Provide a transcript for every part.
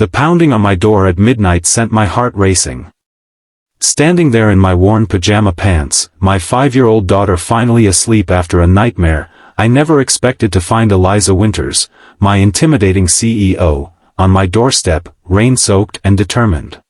The pounding on my door at midnight sent my heart racing. Standing there in my worn pajama pants, my 5-year-old daughter finally asleep after a nightmare, I never expected to find Eliza Winters, my intimidating CEO, on my doorstep, rain-soaked and determined.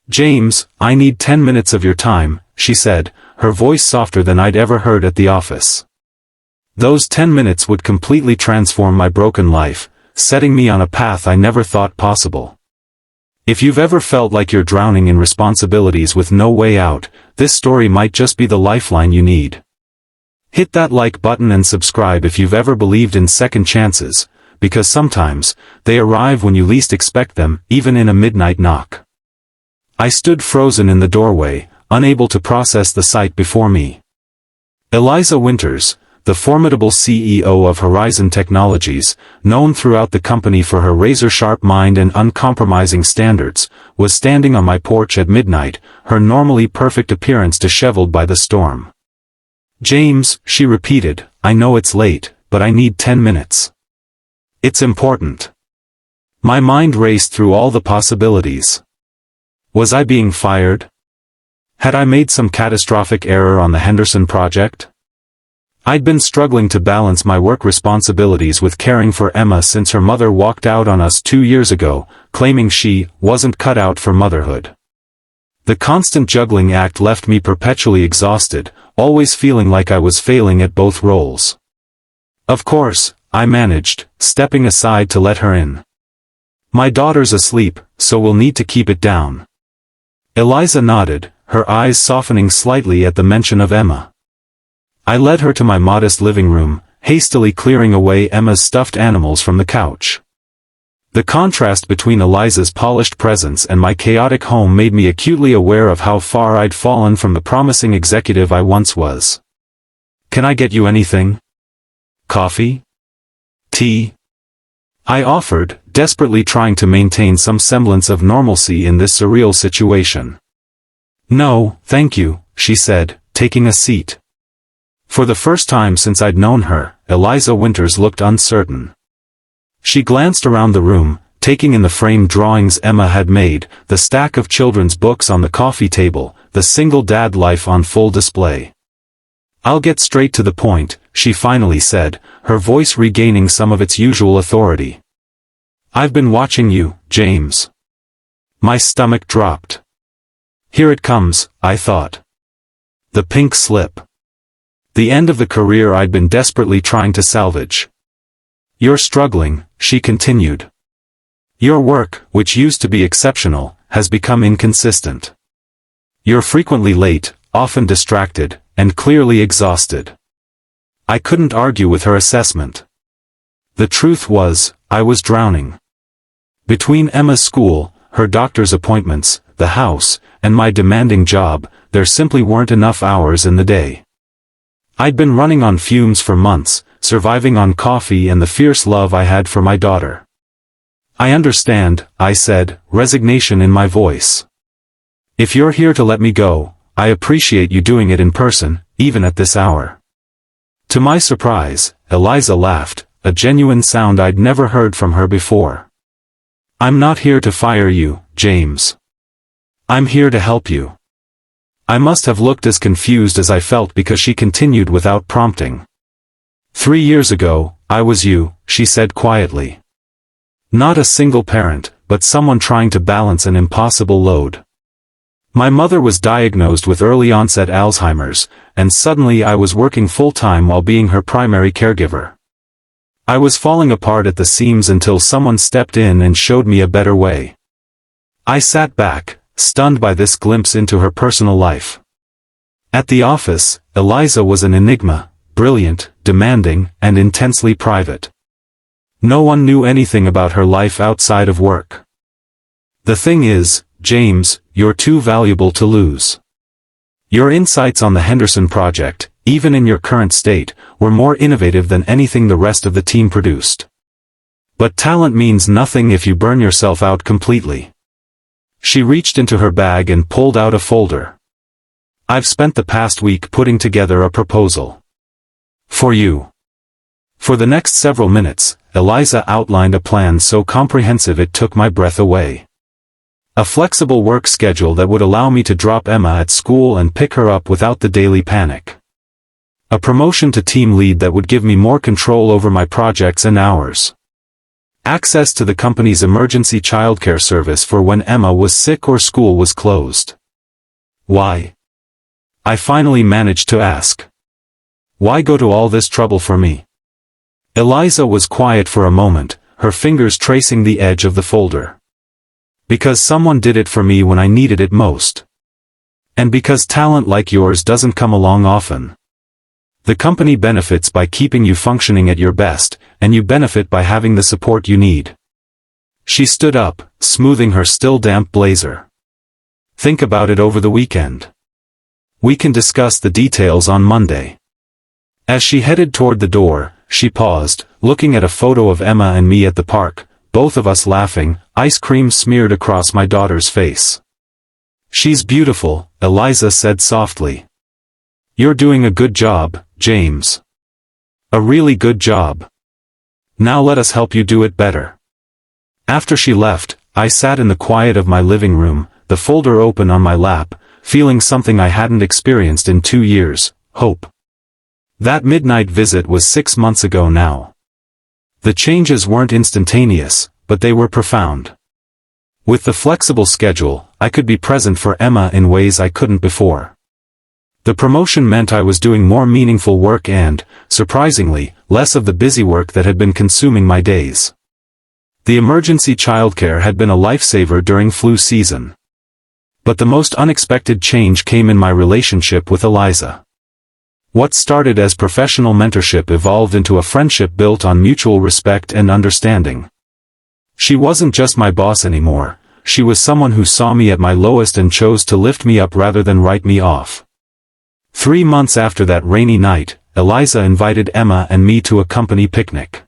"James, I need 10 minutes of your time," she said, her voice softer than I'd ever heard at the office. Those 10 minutes would completely transform my broken life, setting me on a path I never thought possible. If you've ever felt like you're drowning in responsibilities with no way out, this story might just be the lifeline you need. Hit that like button and subscribe if you've ever believed in second chances, because sometimes, they arrive when you least expect them, even in a midnight knock. I stood frozen in the doorway, unable to process the sight before me. Eliza Winters, the formidable CEO of Horizon Technologies, known throughout the company for her razor-sharp mind and uncompromising standards, was standing on my porch at midnight, her normally perfect appearance disheveled by the storm. "James," she repeated, "I know it's late, but I need 10 minutes. It's important." My mind raced through all the possibilities. Was I being fired? Had I made some catastrophic error on the Henderson project? I'd been struggling to balance my work responsibilities with caring for Emma since her mother walked out on us 2 years ago, claiming she wasn't cut out for motherhood. The constant juggling act left me perpetually exhausted, always feeling like I was failing at both roles. Of course, I managed, stepping aside to let her in. "My daughter's asleep, so we'll need to keep it down." Eliza nodded, her eyes softening slightly at the mention of Emma. I led her to my modest living room, hastily clearing away Emma's stuffed animals from the couch. The contrast between Eliza's polished presence and my chaotic home made me acutely aware of how far I'd fallen from the promising executive I once was. "Can I get you anything? Coffee? Tea?" I offered, desperately trying to maintain some semblance of normalcy in this surreal situation. "No, thank you," she said, taking a seat. For the first time since I'd known her, Eliza Winters looked uncertain. She glanced around the room, taking in the framed drawings Emma had made, the stack of children's books on the coffee table, the single dad life on full display. "I'll get straight to the point," she finally said, her voice regaining some of its usual authority. "I've been watching you, James." My stomach dropped. Here it comes, I thought. The pink slip. The end of the career I'd been desperately trying to salvage. "You're struggling," she continued. "Your work, which used to be exceptional, has become inconsistent. You're frequently late, often distracted, and clearly exhausted." I couldn't argue with her assessment. The truth was, I was drowning. Between Emma's school, her doctor's appointments, the house, and my demanding job, there simply weren't enough hours in the day. I'd been running on fumes for months, surviving on coffee and the fierce love I had for my daughter. "I understand," I said, resignation in my voice. "If you're here to let me go, I appreciate you doing it in person, even at this hour." To my surprise, Eliza laughed, a genuine sound I'd never heard from her before. "I'm not here to fire you, James. I'm here to help you." I must have looked as confused as I felt because she continued without prompting. 3 years ago, I was you," she said quietly. "Not a single parent, but someone trying to balance an impossible load. My mother was diagnosed with early-onset Alzheimer's, and suddenly I was working full-time while being her primary caregiver. I was falling apart at the seams until someone stepped in and showed me a better way." I sat back, stunned by this glimpse into her personal life. At the office, Eliza was an enigma, brilliant, demanding, and intensely private. No one knew anything about her life outside of work. "The thing is, James, you're too valuable to lose. Your insights on the Henderson project, even in your current state, were more innovative than anything the rest of the team produced. But talent means nothing if you burn yourself out completely." She reached into her bag and pulled out a folder. "I've spent the past week putting together a proposal. For you. For the next several minutes, Eliza outlined a plan so comprehensive it took my breath away. A flexible work schedule that would allow me to drop Emma at school and pick her up without the daily panic. A promotion to team lead that would give me more control over my projects and hours. Access to the company's emergency childcare service for when Emma was sick or school was closed. Why? I finally managed to ask. Why go to all this trouble for me? Eliza was quiet for a moment, her fingers tracing the edge of the folder. Because someone did it for me when I needed it most. And because talent like yours doesn't come along often. The company benefits by keeping you functioning at your best, and you benefit by having the support you need. She stood up, smoothing her still damp blazer. Think about it over the weekend. We can discuss the details on Monday. As she headed toward the door, she paused, looking at a photo of Emma and me at the park, both of us laughing, ice cream smeared across my daughter's face. She's beautiful, Eliza said softly. You're doing a good job, James. A really good job. Now let us help you do it better. After she left, I sat in the quiet of my living room, the folder open on my lap, feeling something I hadn't experienced in 2 years, hope. That midnight visit was 6 months ago now. The changes weren't instantaneous, but they were profound. With the flexible schedule, I could be present for Emma in ways I couldn't before. The promotion meant I was doing more meaningful work and, surprisingly, less of the busy work that had been consuming my days. The emergency childcare had been a lifesaver during flu season. But the most unexpected change came in my relationship with Eliza. What started as professional mentorship evolved into a friendship built on mutual respect and understanding. She wasn't just my boss anymore, she was someone who saw me at my lowest and chose to lift me up rather than write me off. 3 months after that rainy night, Eliza invited Emma and me to a company picnic.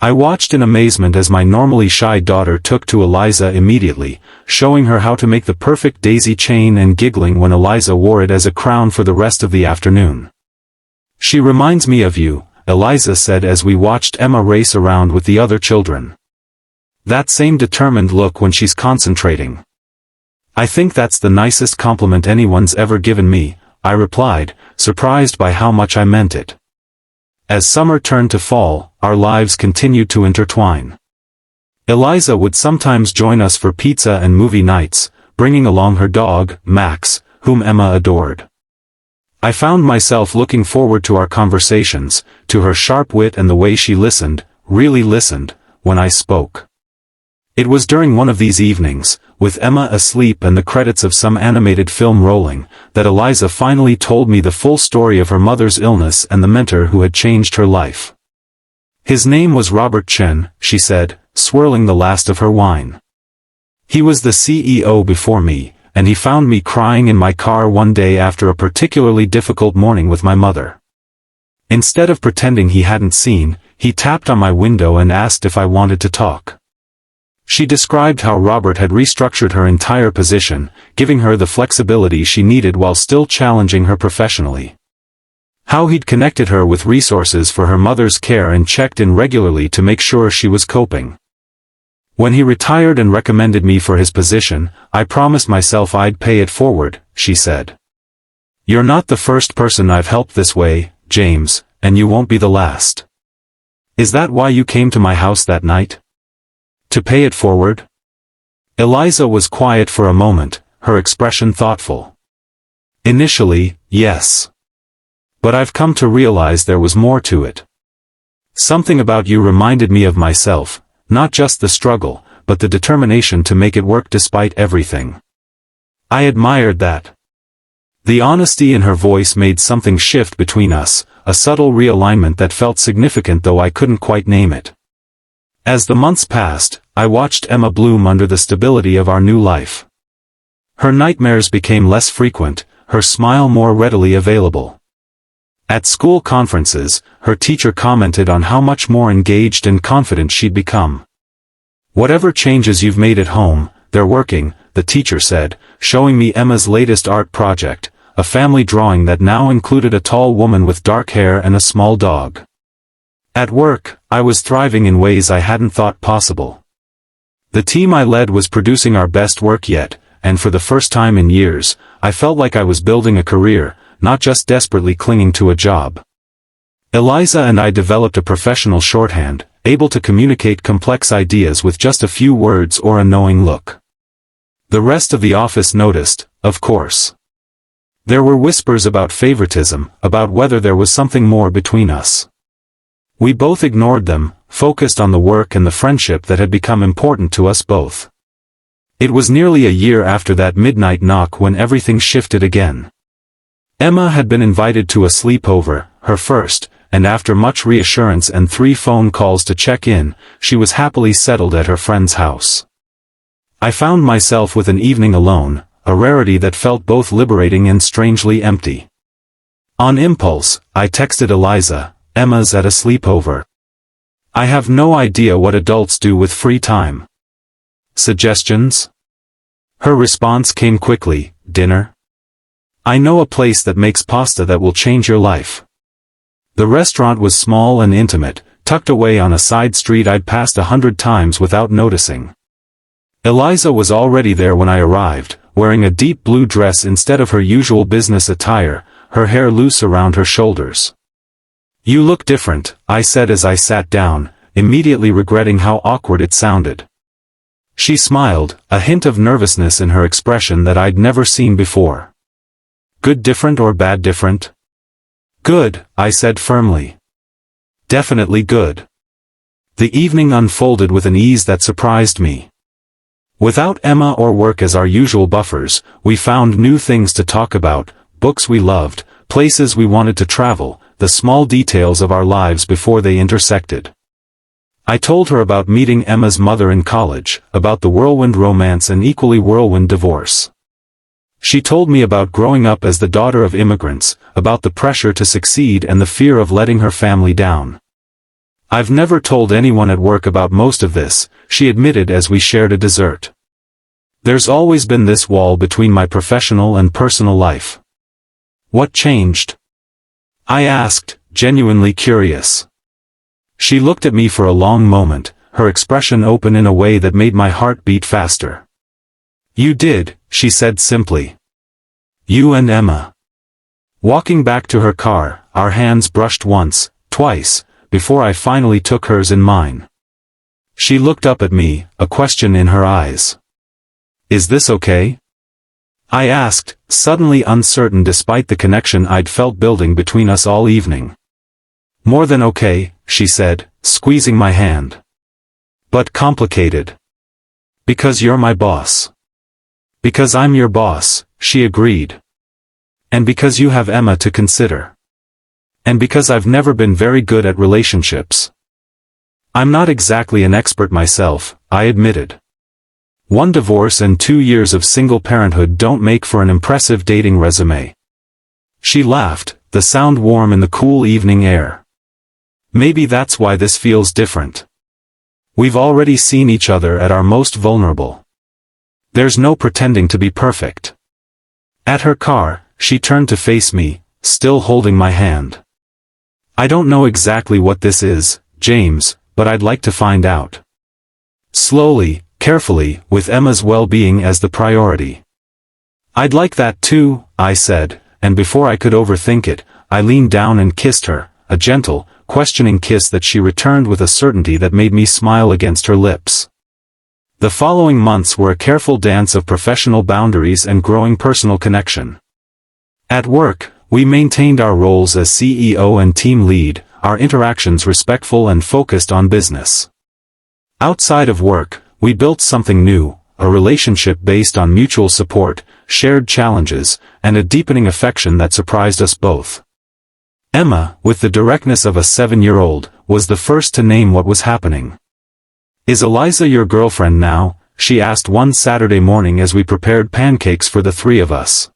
I watched in amazement as my normally shy daughter took to Eliza immediately, showing her how to make the perfect daisy chain and giggling when Eliza wore it as a crown for the rest of the afternoon. She reminds me of you, Eliza said as we watched Emma race around with the other children. That same determined look when she's concentrating. I think that's the nicest compliment anyone's ever given me, I replied, surprised by how much I meant it. As summer turned to fall, our lives continued to intertwine. Eliza would sometimes join us for pizza and movie nights, bringing along her dog, Max, whom Emma adored. I found myself looking forward to our conversations, to her sharp wit and the way she listened, really listened, when I spoke. It was during one of these evenings, with Emma asleep and the credits of some animated film rolling, that Eliza finally told me the full story of her mother's illness and the mentor who had changed her life. His name was Robert Chen, she said, swirling the last of her wine. He was the CEO before me, and he found me crying in my car one day after a particularly difficult morning with my mother. Instead of pretending he hadn't seen, he tapped on my window and asked if I wanted to talk. She described how Robert had restructured her entire position, giving her the flexibility she needed while still challenging her professionally. How he'd connected her with resources for her mother's care and checked in regularly to make sure she was coping. When he retired and recommended me for his position, I promised myself I'd pay it forward, she said. You're not the first person I've helped this way, James, and you won't be the last. Is that why you came to my house that night? To pay it forward? Eliza was quiet for a moment, her expression thoughtful. Initially, yes. But I've come to realize there was more to it. Something about you reminded me of myself, not just the struggle, but the determination to make it work despite everything. I admired that. The honesty in her voice made something shift between us, a subtle realignment that felt significant though I couldn't quite name it. As the months passed, I watched Emma bloom under the stability of our new life. Her nightmares became less frequent, her smile more readily available. At school conferences, her teacher commented on how much more engaged and confident she'd become. Whatever changes you've made at home, they're working, the teacher said, showing me Emma's latest art project, a family drawing that now included a tall woman with dark hair and a small dog. At work, I was thriving in ways I hadn't thought possible. The team I led was producing our best work yet, and for the first time in years, I felt like I was building a career, not just desperately clinging to a job. Eliza and I developed a professional shorthand, able to communicate complex ideas with just a few words or a knowing look. The rest of the office noticed, of course. There were whispers about favoritism, about whether there was something more between us. We both ignored them, focused on the work and the friendship that had become important to us both. It was nearly a year after that midnight knock when everything shifted again. Emma had been invited to a sleepover, her first, and after much reassurance and 3 phone calls to check in, she was happily settled at her friend's house. I found myself with an evening alone, a rarity that felt both liberating and strangely empty. On impulse, I texted Eliza, "Emma's at a sleepover. I have no idea what adults do with free time. Suggestions?" Her response came quickly, "Dinner? I know a place that makes pasta that will change your life." The restaurant was small and intimate, tucked away on a side street I'd passed 100 times without noticing. Eliza was already there when I arrived, wearing a deep blue dress instead of her usual business attire, her hair loose around her shoulders. "You look different," I said as I sat down, immediately regretting how awkward it sounded. She smiled, a hint of nervousness in her expression that I'd never seen before. "Good different or bad different?" "Good," I said firmly. "Definitely good." The evening unfolded with an ease that surprised me. Without Emma or work as our usual buffers, we found new things to talk about, books we loved, places we wanted to travel, the small details of our lives before they intersected. I told her about meeting Emma's mother in college, about the whirlwind romance and equally whirlwind divorce. She told me about growing up as the daughter of immigrants, about the pressure to succeed and the fear of letting her family down. "I've never told anyone at work about most of this," she admitted as we shared a dessert. "There's always been this wall between my professional and personal life." "What changed?" I asked, genuinely curious. She looked at me for a long moment, her expression open in a way that made my heart beat faster. "You did," she said simply. "You and Emma." Walking back to her car, our hands brushed once, twice, before I finally took hers in mine. She looked up at me, a question in her eyes. "Is this okay?" I asked, suddenly uncertain despite the connection I'd felt building between us all evening. "More than okay," she said, squeezing my hand. "But complicated." "Because you're my boss." "Because I'm your boss," she agreed. "And because you have Emma to consider." "And because I've never been very good at relationships." "I'm not exactly an expert myself," I admitted. "One divorce and 2 years of single parenthood don't make for an impressive dating resume." She laughed, the sound warm in the cool evening air. "Maybe that's why this feels different. We've already seen each other at our most vulnerable. There's no pretending to be perfect." At her car, she turned to face me, still holding my hand. "I don't know exactly what this is, James, but I'd like to find out." Slowly, carefully, with Emma's well-being as the priority. "I'd like that too," I said, and before I could overthink it, I leaned down and kissed her, a gentle, questioning kiss that she returned with a certainty that made me smile against her lips. The following months were a careful dance of professional boundaries and growing personal connection. At work, we maintained our roles as CEO and team lead, our interactions respectful and focused on business. Outside of work, we built something new, a relationship based on mutual support, shared challenges, and a deepening affection that surprised us both. Emma, with the directness of a 7-year-old, was the first to name what was happening. "Is Eliza your girlfriend now?" she asked one Saturday morning as we prepared pancakes for the 3 of us.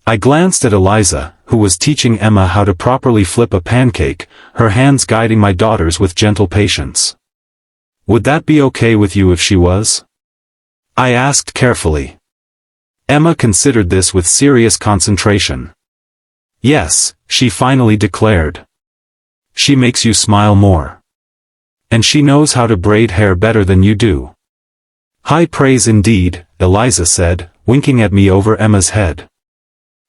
I glanced at Eliza, who was teaching Emma how to properly flip a pancake, her hands guiding my daughters with gentle patience. "Would that be okay with you if she was?" I asked carefully. Emma considered this with serious concentration. "Yes," she finally declared. She makes you smile more. And she knows how to braid hair better than you do. High praise indeed, Eliza said, winking at me over Emma's head.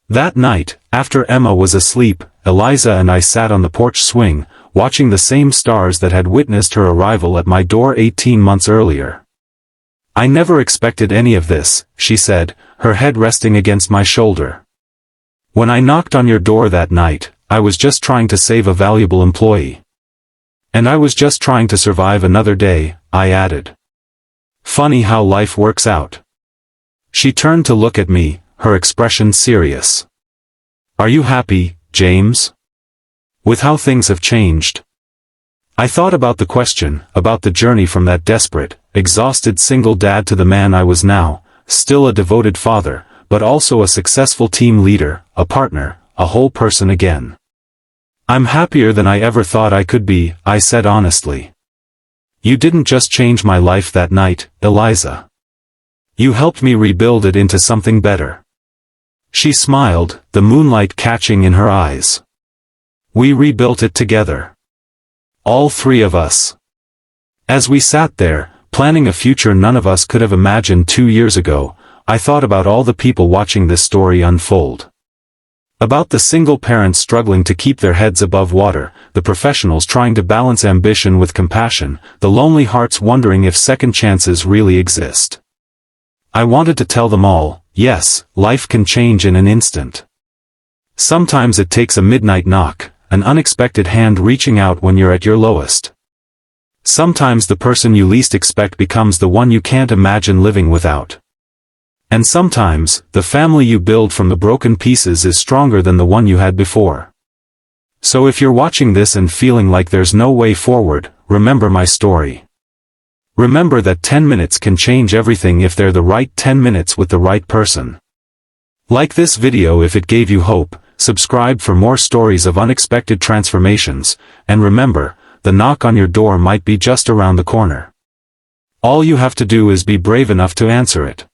That night, after Emma was asleep, Eliza and I sat on the porch swing, watching the same stars that had witnessed her arrival at my door 18 months earlier. I never expected any of this, she said, her head resting against my shoulder. When I knocked on your door that night, I was just trying to save a valuable employee. And I was just trying to survive another day, I added. Funny how life works out. She turned to look at me, her expression serious. Are you happy, James? With how things have changed? I thought about the question, about the journey from that desperate, exhausted single dad to the man I was now, still a devoted father, but also a successful team leader, a partner, a whole person again. I'm happier than I ever thought I could be, I said honestly. You didn't just change my life that night, Eliza. You helped me rebuild it into something better. She smiled, the moonlight catching in her eyes. We rebuilt it together. All three of us. As we sat there, planning a future none of us could have imagined 2 years ago, I thought about all the people watching this story unfold. About the single parents struggling to keep their heads above water, the professionals trying to balance ambition with compassion, the lonely hearts wondering if second chances really exist. I wanted to tell them all, yes, life can change in an instant. Sometimes it takes a midnight knock, an unexpected hand reaching out when you're at your lowest. Sometimes the person you least expect becomes the one you can't imagine living without. And sometimes, the family you build from the broken pieces is stronger than the one you had before. So if you're watching this and feeling like there's no way forward, remember my story. Remember that 10 minutes can change everything if they're the right 10 minutes with the right person. Like this video if it gave you hope, subscribe for more stories of unexpected transformations, and remember, the knock on your door might be just around the corner. All you have to do is be brave enough to answer it.